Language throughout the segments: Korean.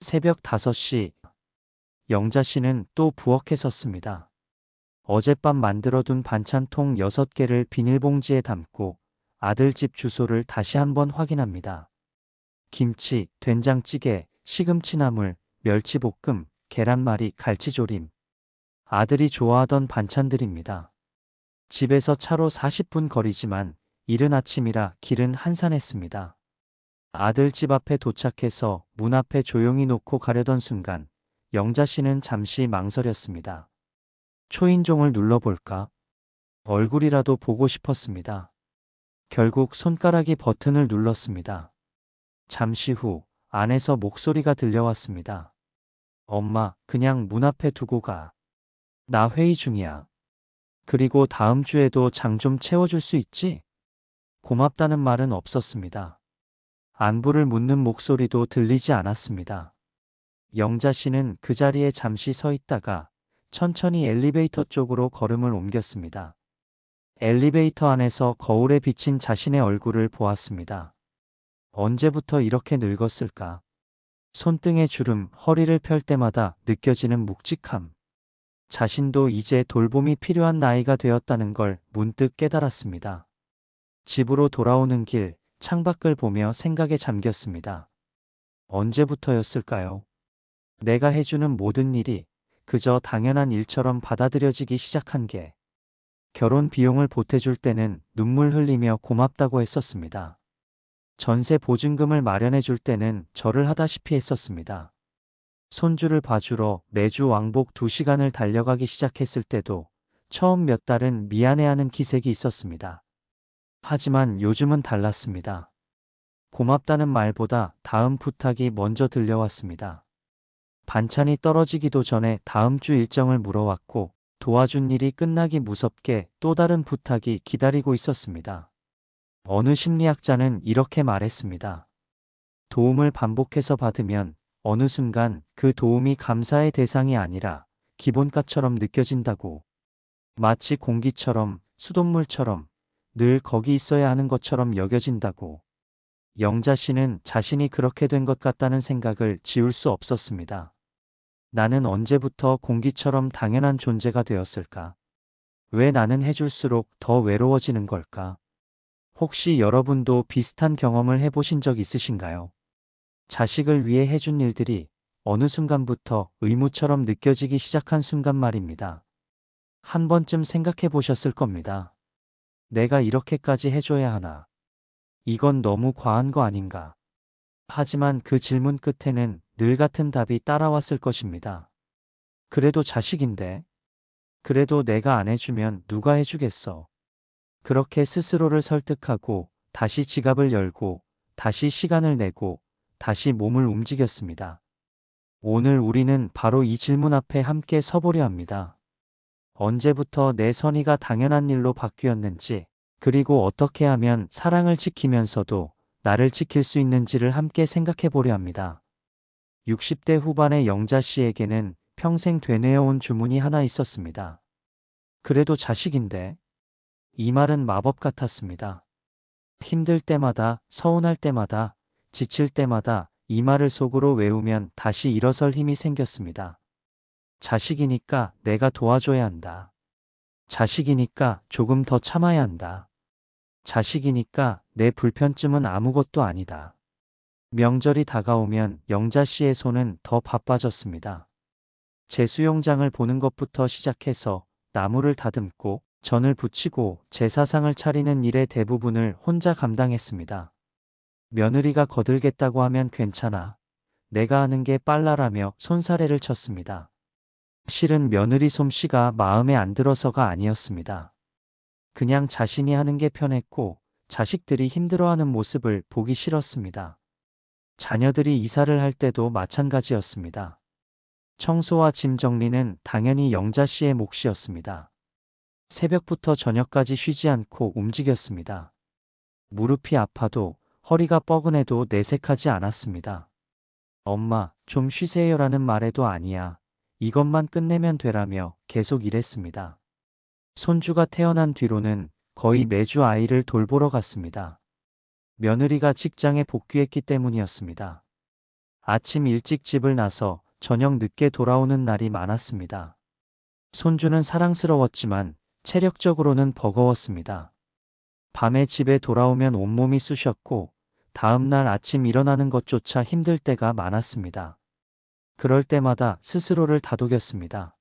새벽 5시, 영자 씨는 또 부엌에 섰습니다. 어젯밤 만들어둔 반찬통 6개를 비닐봉지에 담고 아들 집 주소를 다시 한번 확인합니다. 김치, 된장찌개, 시금치나물, 멸치볶음, 계란말이, 갈치조림. 아들이 좋아하던 반찬들입니다. 집에서 차로 40분 거리지만 이른 아침이라 길은 한산했습니다. 아들 집 앞에 도착해서 문 앞에 조용히 놓고 가려던 순간 영자 씨는 잠시 망설였습니다. 초인종을 눌러볼까? 얼굴이라도 보고 싶었습니다. 결국 손가락이 버튼을 눌렀습니다. 잠시 후 안에서 목소리가 들려왔습니다. 엄마, 그냥 문 앞에 두고 가. 나 회의 중이야. 그리고 다음 주에도 장 좀 채워줄 수 있지? 고맙다는 말은 없었습니다. 안부를 묻는 목소리도 들리지 않았습니다. 영자 씨는 그 자리에 잠시 서 있다가 천천히 엘리베이터 쪽으로 걸음을 옮겼습니다. 엘리베이터 안에서 거울에 비친 자신의 얼굴을 보았습니다. 언제부터 이렇게 늙었을까? 손등의 주름, 허리를 펼 때마다 느껴지는 묵직함. 자신도 이제 돌봄이 필요한 나이가 되었다는 걸 문득 깨달았습니다. 집으로 돌아오는 길, 창밖을 보며 생각에 잠겼습니다. 언제부터였을까요? 내가 해주는 모든 일이 그저 당연한 일처럼 받아들여지기 시작한 게. 결혼 비용을 보태줄 때는 눈물 흘리며 고맙다고 했었습니다. 전세 보증금을 마련해 줄 때는 절을 하다시피 했었습니다. 손주를 봐주러 매주 왕복 2시간을 달려가기 시작했을 때도 처음 몇 달은 미안해하는 기색이 있었습니다. 하지만 요즘은 달랐습니다. 고맙다는 말보다 다음 부탁이 먼저 들려왔습니다. 반찬이 떨어지기도 전에 다음 주 일정을 물어왔고 도와준 일이 끝나기 무섭게 또 다른 부탁이 기다리고 있었습니다. 어느 심리학자는 이렇게 말했습니다. 도움을 반복해서 받으면 어느 순간 그 도움이 감사의 대상이 아니라 기본값처럼 느껴진다고. 마치 공기처럼, 수돗물처럼 늘 거기 있어야 하는 것처럼 여겨진다고. 영자 씨는 자신이 그렇게 된 것 같다는 생각을 지울 수 없었습니다. 나는 언제부터 공기처럼 당연한 존재가 되었을까? 왜 나는 해줄수록 더 외로워지는 걸까? 혹시 여러분도 비슷한 경험을 해보신 적 있으신가요? 자식을 위해 해준 일들이 어느 순간부터 의무처럼 느껴지기 시작한 순간 말입니다. 한 번쯤 생각해 보셨을 겁니다. 내가 이렇게까지 해줘야 하나? 이건 너무 과한 거 아닌가? 하지만 그 질문 끝에는 늘 같은 답이 따라왔을 것입니다. 그래도 자식인데? 그래도 내가 안 해주면 누가 해주겠어? 그렇게 스스로를 설득하고 다시 지갑을 열고 다시 시간을 내고 다시 몸을 움직였습니다. 오늘 우리는 바로 이 질문 앞에 함께 서보려 합니다. 언제부터 내 선의가 당연한 일로 바뀌었는지, 그리고 어떻게 하면 사랑을 지키면서도 나를 지킬 수 있는지를 함께 생각해 보려 합니다. 60대 후반의 영자 씨에게는 평생 되뇌어온 주문이 하나 있었습니다. 그래도 자식인데? 이 말은 마법 같았습니다. 힘들 때마다, 서운할 때마다, 지칠 때마다 이 말을 속으로 외우면 다시 일어설 힘이 생겼습니다. 자식이니까 내가 도와줘야 한다. 자식이니까 조금 더 참아야 한다. 자식이니까 내 불편쯤은 아무것도 아니다. 명절이 다가오면 영자 씨의 손은 더 바빠졌습니다. 제수용장을 보는 것부터 시작해서 나무를 다듬고 전을 부치고 제사상을 차리는 일의 대부분을 혼자 감당했습니다. 며느리가 거들겠다고 하면 괜찮아. 내가 하는 게 빨라라며 손사래를 쳤습니다. 실은 며느리 솜씨가 마음에 안 들어서가 아니었습니다. 그냥 자신이 하는 게 편했고 자식들이 힘들어하는 모습을 보기 싫었습니다. 자녀들이 이사를 할 때도 마찬가지였습니다. 청소와 짐 정리는 당연히 영자 씨의 몫이었습니다. 새벽부터 저녁까지 쉬지 않고 움직였습니다. 무릎이 아파도 허리가 뻐근해도 내색하지 않았습니다. 엄마, 좀 쉬세요라는 말에도 아니야. 이것만 끝내면 되라며 계속 일했습니다. 손주가 태어난 뒤로는 거의 매주 아이를 돌보러 갔습니다. 며느리가 직장에 복귀했기 때문이었습니다. 아침 일찍 집을 나서 저녁 늦게 돌아오는 날이 많았습니다. 손주는 사랑스러웠지만 체력적으로는 버거웠습니다. 밤에 집에 돌아오면 온몸이 쑤셨고 다음 날 아침 일어나는 것조차 힘들 때가 많았습니다. 그럴 때마다 스스로를 다독였습니다.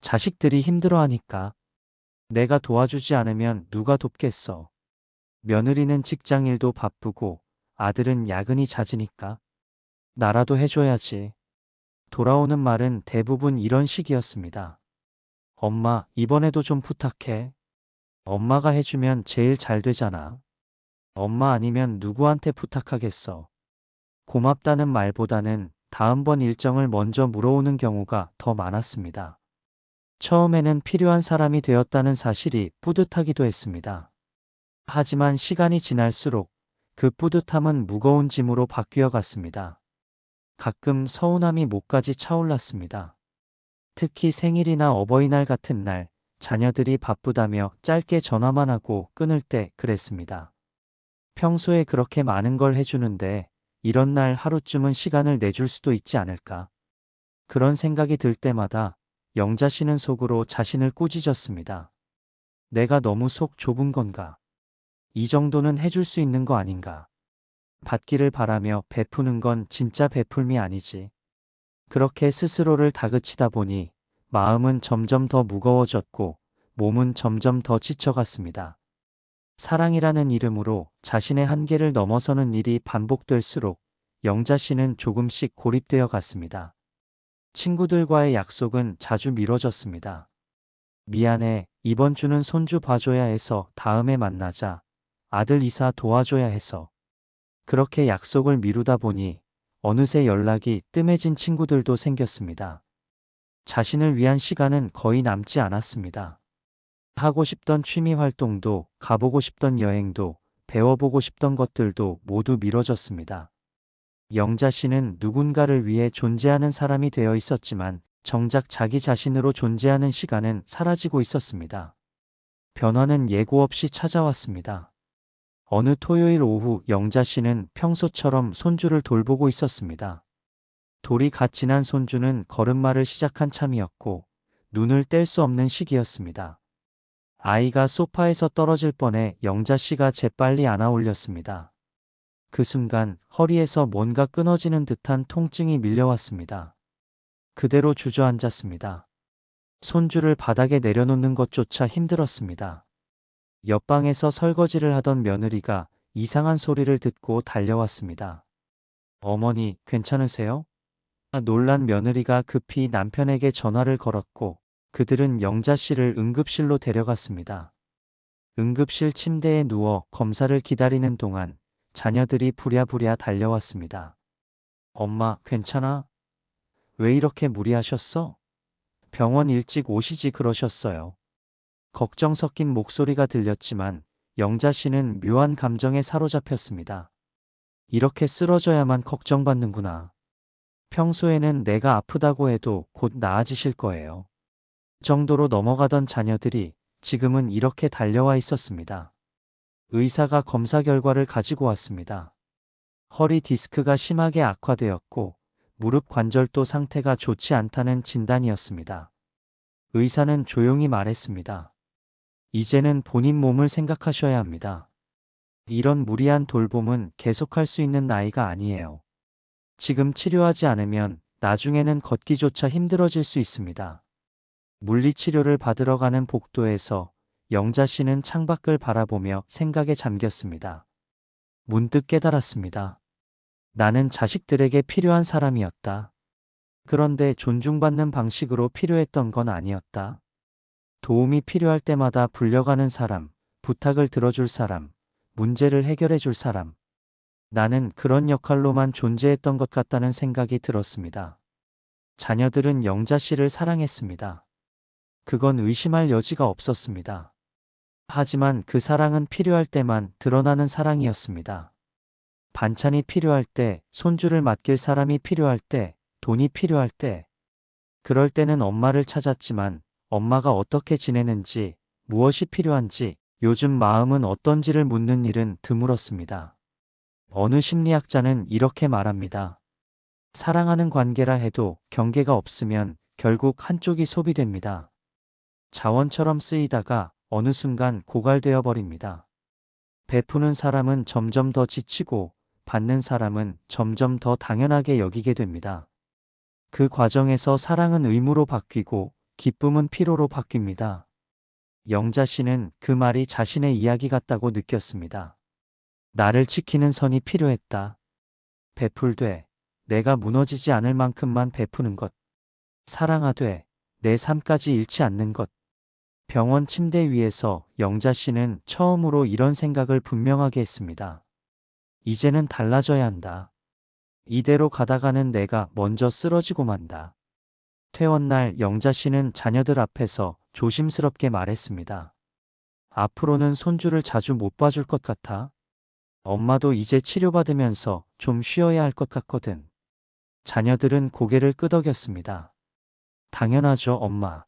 자식들이 힘들어하니까 내가 도와주지 않으면 누가 돕겠어. 며느리는 직장일도 바쁘고 아들은 야근이 잦으니까 나라도 해줘야지. 돌아오는 말은 대부분 이런 식이었습니다. 엄마, 이번에도 좀 부탁해. 엄마가 해주면 제일 잘 되잖아. 엄마 아니면 누구한테 부탁하겠어. 고맙다는 말보다는 다음번 일정을 먼저 물어오는 경우가 더 많았습니다. 처음에는 필요한 사람이 되었다는 사실이 뿌듯하기도 했습니다. 하지만 시간이 지날수록 그 뿌듯함은 무거운 짐으로 바뀌어 갔습니다. 가끔 서운함이 목까지 차올랐습니다. 특히 생일이나 어버이날 같은 날, 자녀들이 바쁘다며 짧게 전화만 하고 끊을 때 그랬습니다. 평소에 그렇게 많은 걸 해주는데 이런 날 하루쯤은 시간을 내줄 수도 있지 않을까. 그런 생각이 들 때마다 영자 씨는 속으로 자신을 꾸짖었습니다. 내가 너무 속 좁은 건가? 이 정도는 해줄 수 있는 거 아닌가? 받기를 바라며 베푸는 건 진짜 베풀미 아니지. 그렇게 스스로를 다그치다 보니 마음은 점점 더 무거워졌고 몸은 점점 더 지쳐갔습니다. 사랑이라는 이름으로 자신의 한계를 넘어서는 일이 반복될수록 영자 씨는 조금씩 고립되어 갔습니다. 친구들과의 약속은 자주 미뤄졌습니다. 미안해, 이번 주는 손주 봐줘야 해서 다음에 만나자. 아들 이사 도와줘야 해서. 그렇게 약속을 미루다 보니 어느새 연락이 뜸해진 친구들도 생겼습니다. 자신을 위한 시간은 거의 남지 않았습니다. 하고 싶던 취미 활동도, 가보고 싶던 여행도, 배워보고 싶던 것들도 모두 미뤄졌습니다. 영자 씨는 누군가를 위해 존재하는 사람이 되어 있었지만 정작 자기 자신으로 존재하는 시간은 사라지고 있었습니다. 변화는 예고 없이 찾아왔습니다. 어느 토요일 오후 영자 씨는 평소처럼 손주를 돌보고 있었습니다. 돌이 갓 지난 손주는 걸음마를 시작한 참이었고 눈을 뗄 수 없는 시기였습니다. 아이가 소파에서 떨어질 뻔해 영자 씨가 재빨리 안아 올렸습니다. 그 순간 허리에서 뭔가 끊어지는 듯한 통증이 밀려왔습니다. 그대로 주저앉았습니다. 손주를 바닥에 내려놓는 것조차 힘들었습니다. 옆방에서 설거지를 하던 며느리가 이상한 소리를 듣고 달려왔습니다. 어머니, 괜찮으세요? 놀란 며느리가 급히 남편에게 전화를 걸었고 그들은 영자 씨를 응급실로 데려갔습니다. 응급실 침대에 누워 검사를 기다리는 동안 자녀들이 부랴부랴 달려왔습니다. 엄마, 괜찮아? 왜 이렇게 무리하셨어? 병원 일찍 오시지 그러셨어요. 걱정 섞인 목소리가 들렸지만 영자 씨는 묘한 감정에 사로잡혔습니다. 이렇게 쓰러져야만 걱정받는구나. 평소에는 내가 아프다고 해도 곧 나아지실 거예요. 정도로 넘어가던 자녀들이 지금은 이렇게 달려와 있었습니다. 의사가 검사 결과를 가지고 왔습니다. 허리 디스크가 심하게 악화되었고 무릎 관절도 상태가 좋지 않다는 진단이었습니다. 의사는 조용히 말했습니다. 이제는 본인 몸을 생각하셔야 합니다. 이런 무리한 돌봄은 계속할 수 있는 나이가 아니에요. 지금 치료하지 않으면 나중에는 걷기조차 힘들어질 수 있습니다. 물리치료를 받으러 가는 복도에서 영자 씨는 창밖을 바라보며 생각에 잠겼습니다. 문득 깨달았습니다. 나는 자식들에게 필요한 사람이었다. 그런데 존중받는 방식으로 필요했던 건 아니었다. 도움이 필요할 때마다 불려가는 사람, 부탁을 들어줄 사람, 문제를 해결해 줄 사람. 나는 그런 역할로만 존재했던 것 같다는 생각이 들었습니다. 자녀들은 영자 씨를 사랑했습니다. 그건 의심할 여지가 없었습니다. 하지만 그 사랑은 필요할 때만 드러나는 사랑이었습니다. 반찬이 필요할 때, 손주를 맡길 사람이 필요할 때, 돈이 필요할 때. 그럴 때는 엄마를 찾았지만 엄마가 어떻게 지내는지, 무엇이 필요한지, 요즘 마음은 어떤지를 묻는 일은 드물었습니다. 어느 심리학자는 이렇게 말합니다. 사랑하는 관계라 해도 경계가 없으면 결국 한쪽이 소비됩니다. 자원처럼 쓰이다가 어느 순간 고갈되어 버립니다. 베푸는 사람은 점점 더 지치고 받는 사람은 점점 더 당연하게 여기게 됩니다. 그 과정에서 사랑은 의무로 바뀌고 기쁨은 피로로 바뀝니다. 영자 씨는 그 말이 자신의 이야기 같다고 느꼈습니다. 나를 지키는 선이 필요했다. 베풀되 내가 무너지지 않을 만큼만 베푸는 것. 사랑하되 내 삶까지 잃지 않는 것. 병원 침대 위에서 영자 씨는 처음으로 이런 생각을 분명하게 했습니다. 이제는 달라져야 한다. 이대로 가다가는 내가 먼저 쓰러지고 만다. 퇴원날 영자 씨는 자녀들 앞에서 조심스럽게 말했습니다. 앞으로는 손주를 자주 못 봐줄 것 같아. 엄마도 이제 치료받으면서 좀 쉬어야 할 것 같거든. 자녀들은 고개를 끄덕였습니다. 당연하죠, 엄마.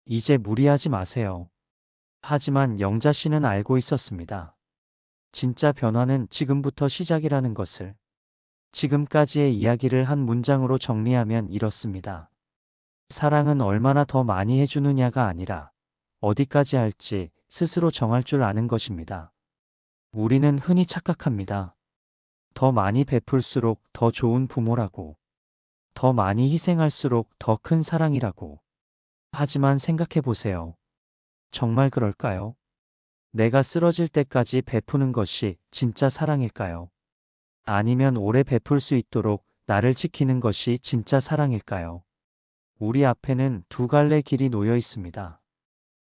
이제 무리하지 마세요. 하지만 영자 씨는 알고 있었습니다. 진짜 변화는 지금부터 시작이라는 것을. 지금까지의 이야기를 한 문장으로 정리하면 이렇습니다. 사랑은 얼마나 더 많이 해주느냐가 아니라 어디까지 할지 스스로 정할 줄 아는 것입니다. 우리는 흔히 착각합니다. 더 많이 베풀수록 더 좋은 부모라고. 더 많이 희생할수록 더 큰 사랑이라고. 하지만 생각해 보세요. 정말 그럴까요? 내가 쓰러질 때까지 베푸는 것이 진짜 사랑일까요? 아니면 오래 베풀 수 있도록 나를 지키는 것이 진짜 사랑일까요? 우리 앞에는 두 갈래 길이 놓여 있습니다.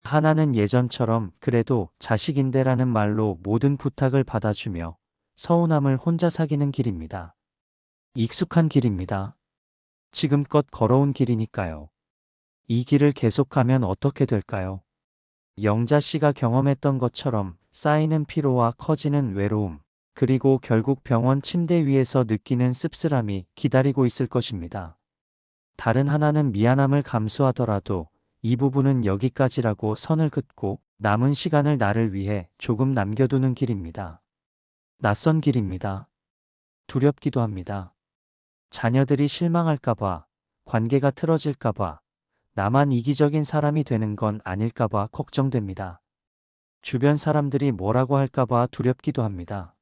하나는 예전처럼 그래도 자식인데라는 말로 모든 부탁을 받아주며 서운함을 혼자 사귀는 길입니다. 익숙한 길입니다. 지금껏 걸어온 길이니까요. 이 길을 계속하면 어떻게 될까요? 영자 씨가 경험했던 것처럼 쌓이는 피로와 커지는 외로움, 그리고 결국 병원 침대 위에서 느끼는 씁쓸함이 기다리고 있을 것입니다. 다른 하나는 미안함을 감수하더라도 이 부분은 여기까지라고 선을 긋고 남은 시간을 나를 위해 조금 남겨두는 길입니다. 낯선 길입니다. 두렵기도 합니다. 자녀들이 실망할까봐, 관계가 틀어질까봐, 나만 이기적인 사람이 되는 건 아닐까봐 걱정됩니다. 주변 사람들이 뭐라고 할까봐 두렵기도 합니다.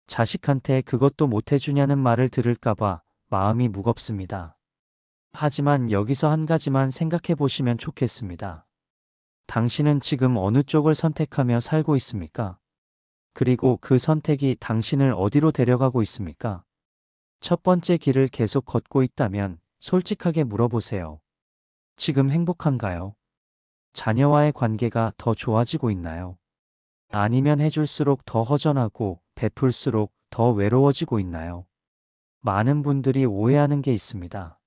자식한테 그것도 못해주냐는 말을 들을까봐 마음이 무겁습니다. 하지만 여기서 한 가지만 생각해 보시면 좋겠습니다. 당신은 지금 어느 쪽을 선택하며 살고 있습니까? 그리고 그 선택이 당신을 어디로 데려가고 있습니까? 첫 번째 길을 계속 걷고 있다면 솔직하게 물어보세요. 지금 행복한가요? 자녀와의 관계가 더 좋아지고 있나요? 아니면 해줄수록 더 허전하고 베풀수록 더 외로워지고 있나요? 많은 분들이 오해하는 게 있습니다.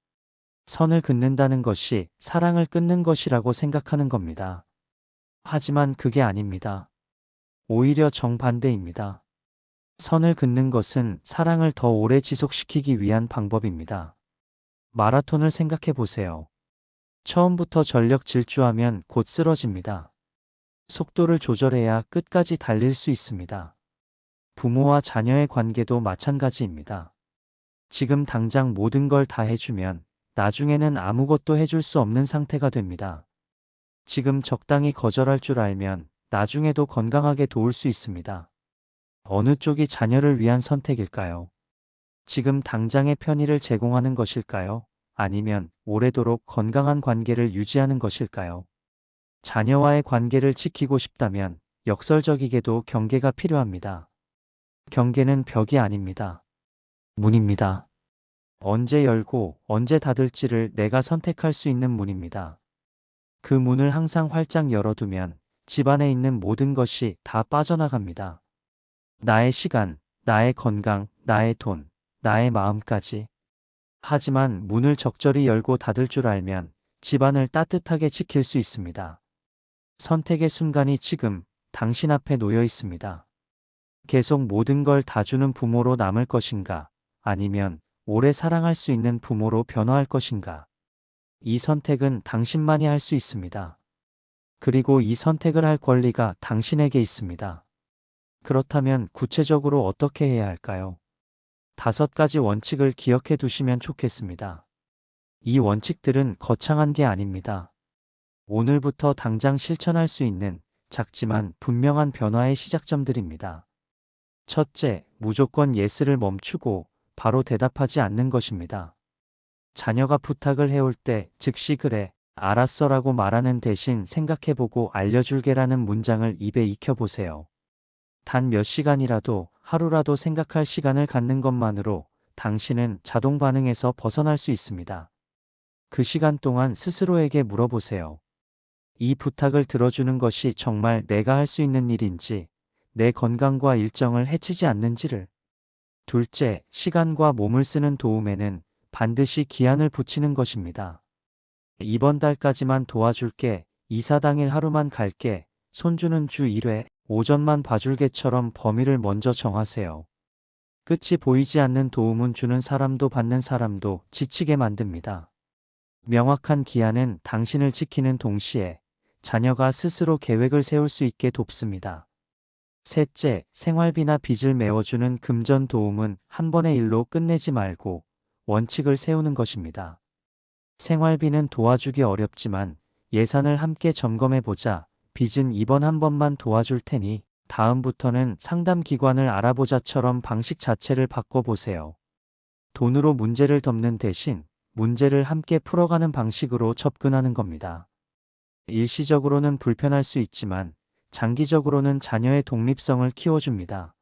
선을 긋는다는 것이 사랑을 끊는 것이라고 생각하는 겁니다. 하지만 그게 아닙니다. 오히려 정반대입니다. 선을 긋는 것은 사랑을 더 오래 지속시키기 위한 방법입니다. 마라톤을 생각해 보세요. 처음부터 전력 질주하면 곧 쓰러집니다. 속도를 조절해야 끝까지 달릴 수 있습니다. 부모와 자녀의 관계도 마찬가지입니다. 지금 당장 모든 걸 다 해주면 나중에는 아무것도 해줄 수 없는 상태가 됩니다. 지금 적당히 거절할 줄 알면 나중에도 건강하게 도울 수 있습니다. 어느 쪽이 자녀를 위한 선택일까요? 지금 당장의 편의를 제공하는 것일까요? 아니면 오래도록 건강한 관계를 유지하는 것일까요? 자녀와의 관계를 지키고 싶다면 역설적이게도 경계가 필요합니다. 경계는 벽이 아닙니다. 문입니다. 언제 열고 언제 닫을지를 내가 선택할 수 있는 문입니다. 그 문을 항상 활짝 열어두면 집 안에 있는 모든 것이 다 빠져나갑니다. 나의 시간, 나의 건강, 나의 돈, 나의 마음까지. 하지만 문을 적절히 열고 닫을 줄 알면 집안을 따뜻하게 지킬 수 있습니다. 선택의 순간이 지금 당신 앞에 놓여 있습니다. 계속 모든 걸 다 주는 부모로 남을 것인가, 아니면 오래 사랑할 수 있는 부모로 변화할 것인가. 이 선택은 당신만이 할 수 있습니다. 그리고 이 선택을 할 권리가 당신에게 있습니다. 그렇다면 구체적으로 어떻게 해야 할까요? 5가지 원칙을 기억해 두시면 좋겠습니다. 이 원칙들은 거창한 게 아닙니다. 오늘부터 당장 실천할 수 있는 작지만 분명한 변화의 시작점들입니다. 첫째, 무조건 예스를 멈추고 바로 대답하지 않는 것입니다. 자녀가 부탁을 해올 때 즉시 그래, 알았어라고 말하는 대신 생각해보고 알려줄게라는 문장을 입에 익혀보세요. 단 몇 시간이라도 하루라도 생각할 시간을 갖는 것만으로 당신은 자동 반응에서 벗어날 수 있습니다. 그 시간 동안 스스로에게 물어보세요. 이 부탁을 들어주는 것이 정말 내가 할 수 있는 일인지, 내 건강과 일정을 해치지 않는지를. 둘째, 시간과 몸을 쓰는 도움에는 반드시 기한을 붙이는 것입니다. 이번 달까지만 도와줄게, 이사 당일 하루만 갈게, 손주는 주 1회, 오전만 봐줄게처럼 범위를 먼저 정하세요. 끝이 보이지 않는 도움은 주는 사람도 받는 사람도 지치게 만듭니다. 명확한 기한은 당신을 지키는 동시에 자녀가 스스로 계획을 세울 수 있게 돕습니다. 셋째, 생활비나 빚을 메워주는 금전 도움은 한 번의 일로 끝내지 말고 원칙을 세우는 것입니다. 생활비는 도와주기 어렵지만 예산을 함께 점검해보자. 빚은 이번 한 번만 도와줄 테니 다음부터는 상담 기관을 알아보자처럼 방식 자체를 바꿔보세요. 돈으로 문제를 덮는 대신 문제를 함께 풀어가는 방식으로 접근하는 겁니다. 일시적으로는 불편할 수 있지만 장기적으로는 자녀의 독립성을 키워줍니다.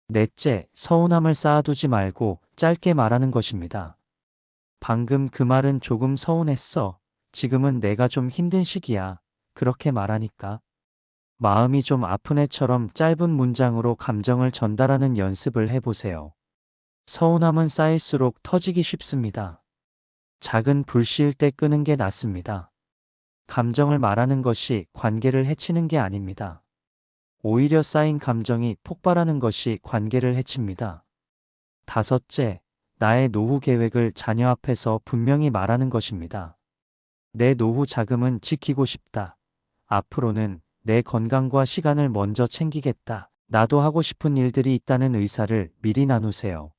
넷째, 서운함을 쌓아두지 말고 짧게 말하는 것입니다. 방금 그 말은 조금 서운했어. 지금은 내가 좀 힘든 시기야. 그렇게 말하니까. 마음이 좀 아픈 애처럼 짧은 문장으로 감정을 전달하는 연습을 해보세요. 서운함은 쌓일수록 터지기 쉽습니다. 작은 불씨일 때 끄는 게 낫습니다. 감정을 말하는 것이 관계를 해치는 게 아닙니다. 오히려 쌓인 감정이 폭발하는 것이 관계를 해칩니다. 다섯째, 나의 노후 계획을 자녀 앞에서 분명히 말하는 것입니다. 내 노후 자금은 지키고 싶다. 앞으로는 내 건강과 시간을 먼저 챙기겠다. 나도 하고 싶은 일들이 있다는 의사를 미리 나누세요.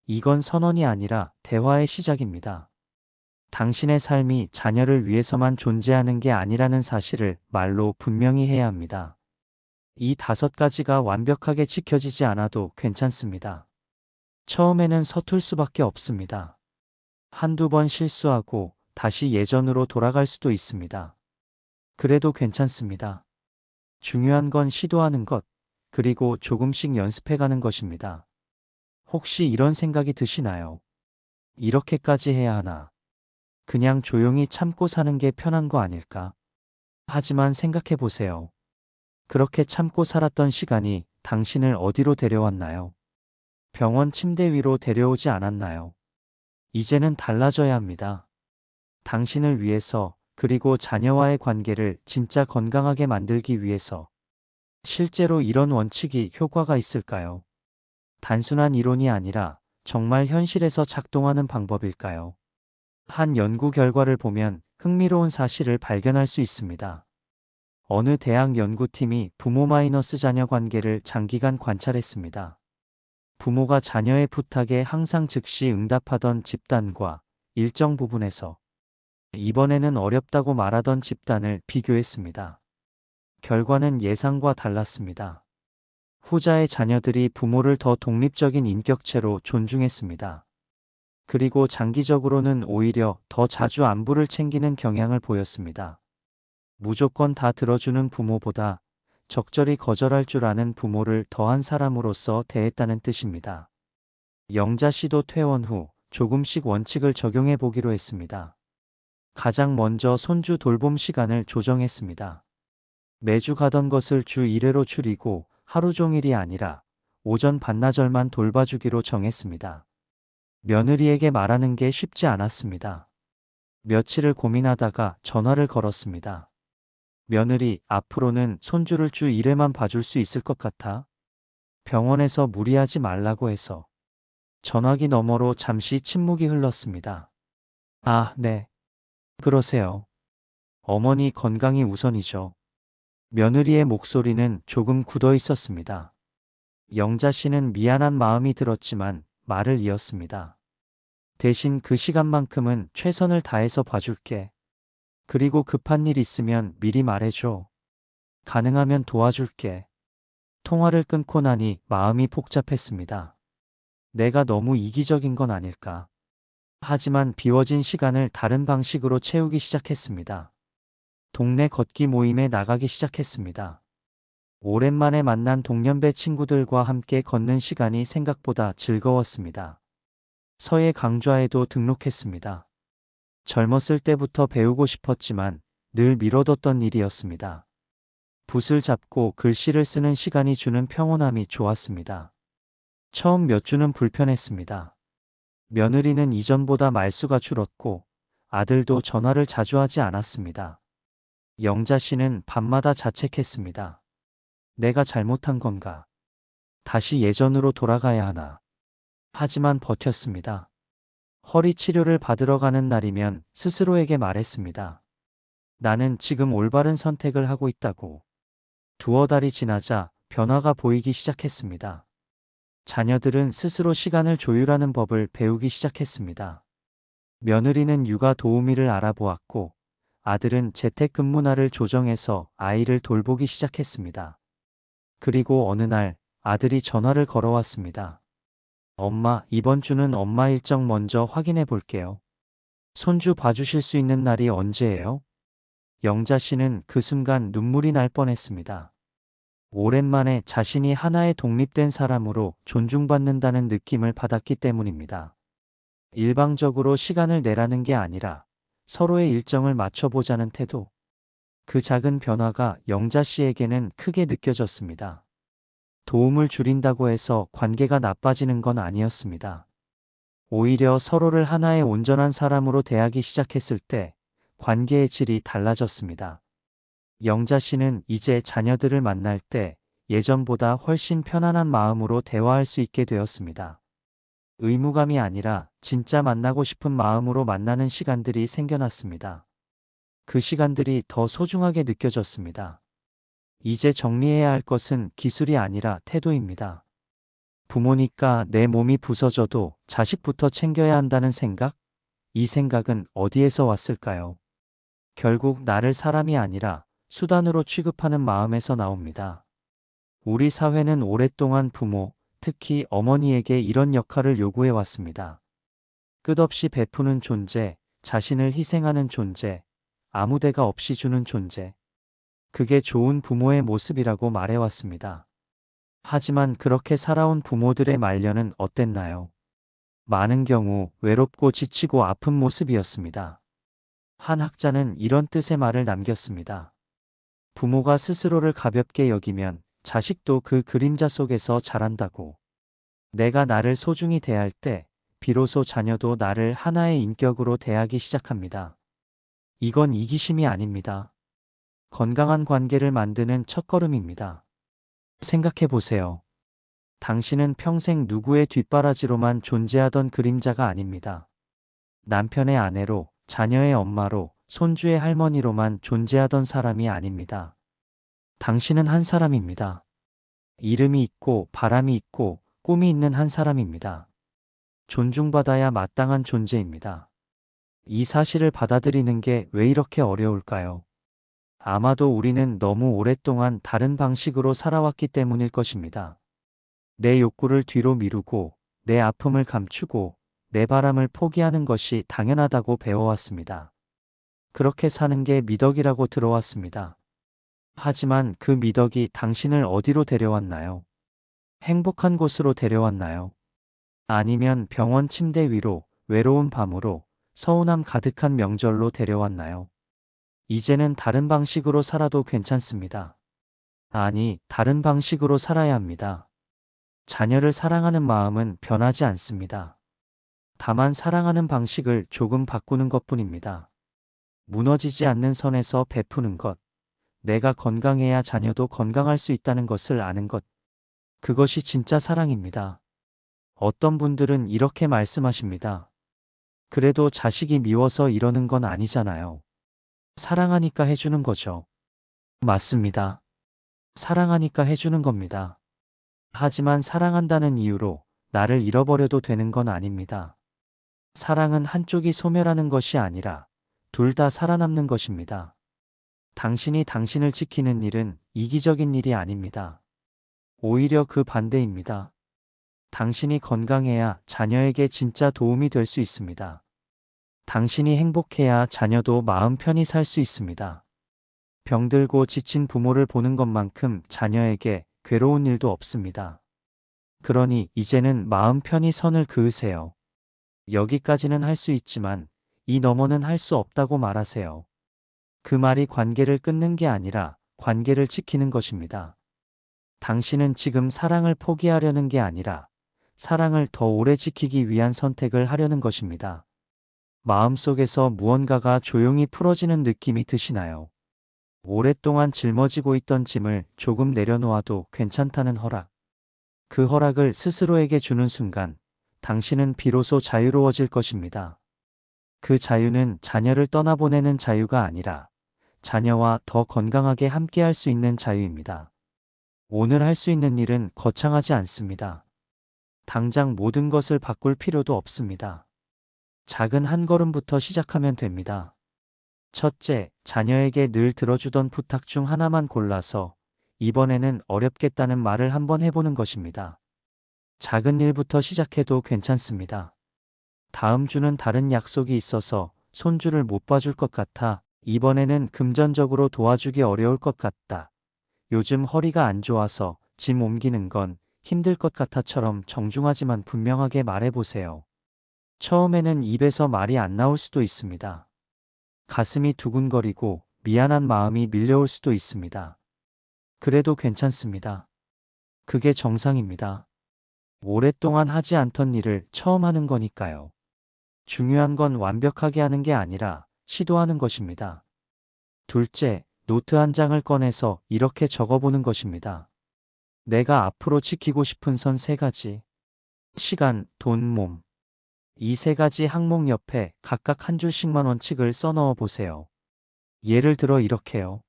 이건 선언이 아니라 대화의 시작입니다. 당신의 삶이 자녀를 위해서만 존재하는 게 아니라는 사실을 말로 분명히 해야 합니다. 이 5가지가 완벽하게 지켜지지 않아도 괜찮습니다. 처음에는 서툴 수밖에 없습니다. 한두 번 실수하고 다시 예전으로 돌아갈 수도 있습니다. 그래도 괜찮습니다. 중요한 건 시도하는 것, 그리고 조금씩 연습해가는 것입니다. 혹시 이런 생각이 드시나요? 이렇게까지 해야 하나? 그냥 조용히 참고 사는 게 편한 거 아닐까? 하지만 생각해 보세요. 그렇게 참고 살았던 시간이 당신을 어디로 데려왔나요? 병원 침대 위로 데려오지 않았나요? 이제는 달라져야 합니다. 당신을 위해서, 그리고 자녀와의 관계를 진짜 건강하게 만들기 위해서. 실제로 이런 원칙이 효과가 있을까요? 단순한 이론이 아니라 정말 현실에서 작동하는 방법일까요? 한 연구 결과를 보면 흥미로운 사실을 발견할 수 있습니다. 어느 대학 연구팀이 부모 마이너스 자녀 관계를 장기간 관찰했습니다. 부모가 자녀의 부탁에 항상 즉시 응답하던 집단과 일정 부분에서 이번에는 어렵다고 말하던 집단을 비교했습니다. 결과는 예상과 달랐습니다. 후자의 자녀들이 부모를 더 독립적인 인격체로 존중했습니다. 그리고 장기적으로는 오히려 더 자주 안부를 챙기는 경향을 보였습니다. 무조건 다 들어주는 부모보다 적절히 거절할 줄 아는 부모를 더한 사람으로서 대했다는 뜻입니다. 영자 씨도 퇴원 후 조금씩 원칙을 적용해 보기로 했습니다. 가장 먼저 손주 돌봄 시간을 조정했습니다. 매주 가던 것을 주 1회로 줄이고 하루 종일이 아니라 오전 반나절만 돌봐주기로 정했습니다. 며느리에게 말하는 게 쉽지 않았습니다. 며칠을 고민하다가 전화를 걸었습니다. 며느리, 앞으로는 손주를 주 1회만 봐줄 수 있을 것 같아? 병원에서 무리하지 말라고 해서. 전화기 너머로 잠시 침묵이 흘렀습니다. 아, 네. 그러세요. 어머니 건강이 우선이죠. 며느리의 목소리는 조금 굳어 있었습니다. 영자 씨는 미안한 마음이 들었지만 말을 이었습니다. 대신 그 시간만큼은 최선을 다해서 봐줄게. 그리고 급한 일 있으면 미리 말해줘. 가능하면 도와줄게. 통화를 끊고 나니 마음이 복잡했습니다. 내가 너무 이기적인 건 아닐까. 하지만 비워진 시간을 다른 방식으로 채우기 시작했습니다. 동네 걷기 모임에 나가기 시작했습니다. 오랜만에 만난 동년배 친구들과 함께 걷는 시간이 생각보다 즐거웠습니다. 서예 강좌에도 등록했습니다. 젊었을 때부터 배우고 싶었지만 늘 미뤄뒀던 일이었습니다. 붓을 잡고 글씨를 쓰는 시간이 주는 평온함이 좋았습니다. 처음 몇 주는 불편했습니다. 며느리는 이전보다 말수가 줄었고 아들도 전화를 자주 하지 않았습니다. 영자 씨는 밤마다 자책했습니다. 내가 잘못한 건가? 다시 예전으로 돌아가야 하나? 하지만 버텼습니다. 허리 치료를 받으러 가는 날이면 스스로에게 말했습니다. 나는 지금 올바른 선택을 하고 있다고. 두어 달이 지나자 변화가 보이기 시작했습니다. 자녀들은 스스로 시간을 조율하는 법을 배우기 시작했습니다. 며느리는 육아 도우미를 알아보았고 아들은 재택근무날을 조정해서 아이를 돌보기 시작했습니다. 그리고 어느 날 아들이 전화를 걸어왔습니다. 엄마, 이번 주는 엄마 일정 먼저 확인해 볼게요. 손주 봐주실 수 있는 날이 언제예요? 영자 씨는 그 순간 눈물이 날 뻔했습니다. 오랜만에 자신이 하나의 독립된 사람으로 존중받는다는 느낌을 받았기 때문입니다. 일방적으로 시간을 내라는 게 아니라 서로의 일정을 맞춰보자는 태도. 그 작은 변화가 영자 씨에게는 크게 느껴졌습니다. 도움을 줄인다고 해서 관계가 나빠지는 건 아니었습니다. 오히려 서로를 하나의 온전한 사람으로 대하기 시작했을 때 관계의 질이 달라졌습니다. 영자 씨는 이제 자녀들을 만날 때 예전보다 훨씬 편안한 마음으로 대화할 수 있게 되었습니다. 의무감이 아니라 진짜 만나고 싶은 마음으로 만나는 시간들이 생겨났습니다. 그 시간들이 더 소중하게 느껴졌습니다. 이제 정리해야 할 것은 기술이 아니라 태도입니다. 부모니까 내 몸이 부서져도 자식부터 챙겨야 한다는 생각? 이 생각은 어디에서 왔을까요? 결국 나를 사람이 아니라 수단으로 취급하는 마음에서 나옵니다. 우리 사회는 오랫동안 부모, 특히 어머니에게 이런 역할을 요구해 왔습니다. 끝없이 베푸는 존재, 자신을 희생하는 존재, 아무 데가 없이 주는 존재. 그게 좋은 부모의 모습이라고 말해왔습니다. 하지만 그렇게 살아온 부모들의 말년은 어땠나요? 많은 경우 외롭고 지치고 아픈 모습이었습니다. 한 학자는 이런 뜻의 말을 남겼습니다. 부모가 스스로를 가볍게 여기면 자식도 그 그림자 속에서 자란다고. 내가 나를 소중히 대할 때 비로소 자녀도 나를 하나의 인격으로 대하기 시작합니다. 이건 이기심이 아닙니다. 건강한 관계를 만드는 첫걸음입니다. 생각해 보세요. 당신은 평생 누구의 뒷바라지로만 존재하던 그림자가 아닙니다. 남편의 아내로, 자녀의 엄마로, 손주의 할머니로만 존재하던 사람이 아닙니다. 당신은 한 사람입니다. 이름이 있고 바람이 있고 꿈이 있는 한 사람입니다. 존중받아야 마땅한 존재입니다. 이 사실을 받아들이는 게 왜 이렇게 어려울까요? 아마도 우리는 너무 오랫동안 다른 방식으로 살아왔기 때문일 것입니다. 내 욕구를 뒤로 미루고, 내 아픔을 감추고, 내 바람을 포기하는 것이 당연하다고 배워왔습니다. 그렇게 사는 게 미덕이라고 들어왔습니다. 하지만 그 미덕이 당신을 어디로 데려왔나요? 행복한 곳으로 데려왔나요? 아니면 병원 침대 위로, 외로운 밤으로, 서운함 가득한 명절로 데려왔나요? 이제는 다른 방식으로 살아도 괜찮습니다. 아니, 다른 방식으로 살아야 합니다. 자녀를 사랑하는 마음은 변하지 않습니다. 다만 사랑하는 방식을 조금 바꾸는 것뿐입니다. 무너지지 않는 선에서 베푸는 것, 내가 건강해야 자녀도 건강할 수 있다는 것을 아는 것, 그것이 진짜 사랑입니다. 어떤 분들은 이렇게 말씀하십니다. 그래도 자식이 미워서 이러는 건 아니잖아요. 사랑하니까 해주는 거죠. 맞습니다. 사랑하니까 해주는 겁니다. 하지만 사랑한다는 이유로 나를 잃어버려도 되는 건 아닙니다. 사랑은 한쪽이 소멸하는 것이 아니라 둘 다 살아남는 것입니다. 당신이 당신을 지키는 일은 이기적인 일이 아닙니다. 오히려 그 반대입니다. 당신이 건강해야 자녀에게 진짜 도움이 될 수 있습니다. 당신이 행복해야 자녀도 마음 편히 살 수 있습니다. 병들고 지친 부모를 보는 것만큼 자녀에게 괴로운 일도 없습니다. 그러니 이제는 마음 편히 선을 그으세요. 여기까지는 할 수 있지만 이 너머는 할 수 없다고 말하세요. 그 말이 관계를 끊는 게 아니라 관계를 지키는 것입니다. 당신은 지금 사랑을 포기하려는 게 아니라 사랑을 더 오래 지키기 위한 선택을 하려는 것입니다. 마음속에서 무언가가 조용히 풀어지는 느낌이 드시나요? 오랫동안 짊어지고 있던 짐을 조금 내려놓아도 괜찮다는 허락. 그 허락을 스스로에게 주는 순간 당신은 비로소 자유로워질 것입니다. 그 자유는 자녀를 떠나보내는 자유가 아니라 자녀와 더 건강하게 함께할 수 있는 자유입니다. 오늘 할 수 있는 일은 거창하지 않습니다. 당장 모든 것을 바꿀 필요도 없습니다. 작은 한 걸음부터 시작하면 됩니다. 첫째, 자녀에게 늘 들어주던 부탁 중 하나만 골라서 이번에는 어렵겠다는 말을 한번 해보는 것입니다. 작은 일부터 시작해도 괜찮습니다. 다음 주는 다른 약속이 있어서 손주를 못 봐줄 것 같아. 이번에는 금전적으로 도와주기 어려울 것 같다. 요즘 허리가 안 좋아서 짐 옮기는 건 힘들 것 같아처럼 정중하지만 분명하게 말해보세요. 처음에는 입에서 말이 안 나올 수도 있습니다. 가슴이 두근거리고 미안한 마음이 밀려올 수도 있습니다. 그래도 괜찮습니다. 그게 정상입니다. 오랫동안 하지 않던 일을 처음 하는 거니까요. 중요한 건 완벽하게 하는 게 아니라 시도하는 것입니다. 둘째, 노트 한 장을 꺼내서 이렇게 적어보는 것입니다. 내가 앞으로 지키고 싶은 선 3가지. 시간, 돈, 몸. 이 3가지 항목 옆에 각각 한 줄씩만 원칙을 써넣어 보세요. 예를 들어 이렇게요.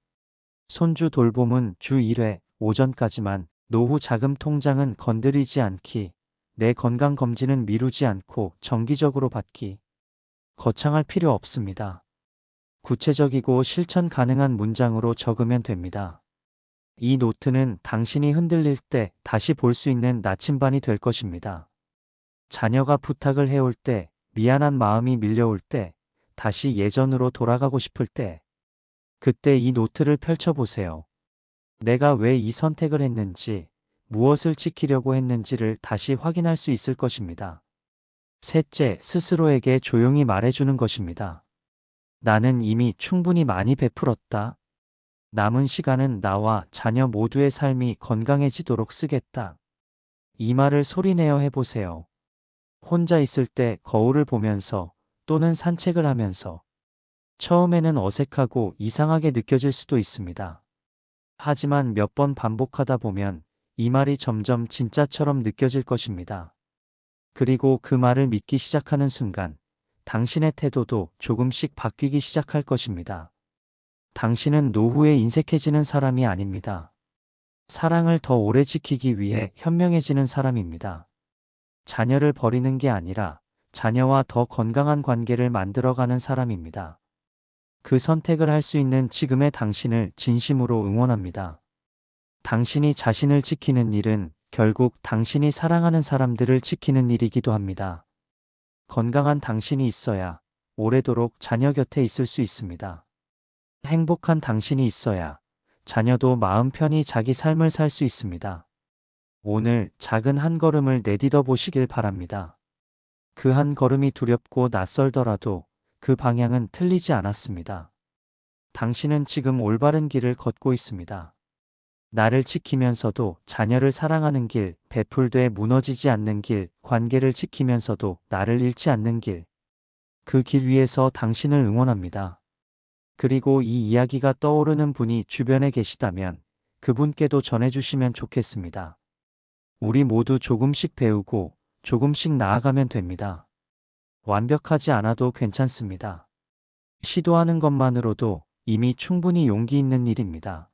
손주 돌봄은 주 1회 오전까지만, 노후 자금 통장은 건드리지 않기, 내 건강검진은 미루지 않고 정기적으로 받기. 거창할 필요 없습니다. 구체적이고 실천 가능한 문장으로 적으면 됩니다. 이 노트는 당신이 흔들릴 때 다시 볼 수 있는 나침반이 될 것입니다. 자녀가 부탁을 해올 때, 미안한 마음이 밀려올 때, 다시 예전으로 돌아가고 싶을 때, 그때 이 노트를 펼쳐보세요. 내가 왜 이 선택을 했는지, 무엇을 지키려고 했는지를 다시 확인할 수 있을 것입니다. 셋째, 스스로에게 조용히 말해주는 것입니다. 나는 이미 충분히 많이 베풀었다. 남은 시간은 나와 자녀 모두의 삶이 건강해지도록 쓰겠다. 이 말을 소리내어 해보세요. 혼자 있을 때 거울을 보면서 또는 산책을 하면서. 처음에는 어색하고 이상하게 느껴질 수도 있습니다. 하지만 몇 번 반복하다 보면 이 말이 점점 진짜처럼 느껴질 것입니다. 그리고 그 말을 믿기 시작하는 순간 당신의 태도도 조금씩 바뀌기 시작할 것입니다. 당신은 노후에 인색해지는 사람이 아닙니다. 사랑을 더 오래 지키기 위해 현명해지는 사람입니다. 자녀를 버리는 게 아니라 자녀와 더 건강한 관계를 만들어가는 사람입니다. 그 선택을 할 수 있는 지금의 당신을 진심으로 응원합니다. 당신이 자신을 지키는 일은 결국 당신이 사랑하는 사람들을 지키는 일이기도 합니다. 건강한 당신이 있어야 오래도록 자녀 곁에 있을 수 있습니다. 행복한 당신이 있어야 자녀도 마음 편히 자기 삶을 살 수 있습니다. 오늘 작은 한 걸음을 내딛어 보시길 바랍니다. 그 한 걸음이 두렵고 낯설더라도 그 방향은 틀리지 않았습니다. 당신은 지금 올바른 길을 걷고 있습니다. 나를 지키면서도 자녀를 사랑하는 길, 베풀되 무너지지 않는 길, 관계를 지키면서도 나를 잃지 않는 길. 그 길 위에서 당신을 응원합니다. 그리고 이 이야기가 떠오르는 분이 주변에 계시다면 그분께도 전해주시면 좋겠습니다. 우리 모두 조금씩 배우고 조금씩 나아가면 됩니다. 완벽하지 않아도 괜찮습니다. 시도하는 것만으로도 이미 충분히 용기 있는 일입니다.